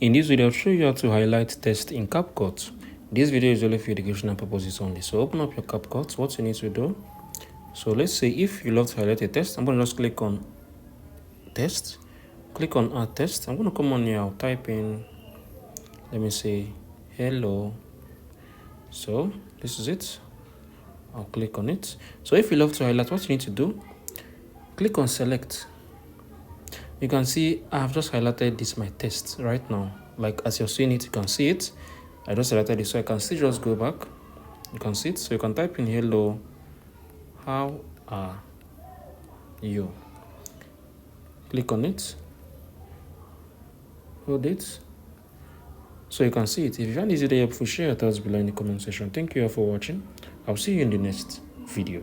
In this video, I'll show you how to highlight text in CapCut. This video is only for educational purposes only. So open up your CapCut. What you need to do. So let's say if you love to highlight a text, I'm going to just click on text. Click on add text. I'm going to come on here. I'll type in, let me say, hello. So this is it. I'll click on it. So if you love to highlight, what you need to do, click on select. You can see I've just highlighted this my text right now. Like as you're seeing it, you can see it. I just highlighted it, so I can still just go back. You can see it. So you can type in hello, how are you? Click on it. Hold it. So you can see it. If you find this video helpful, share your thoughts below in the comment section. Thank you all for watching. I'll see you in the next video.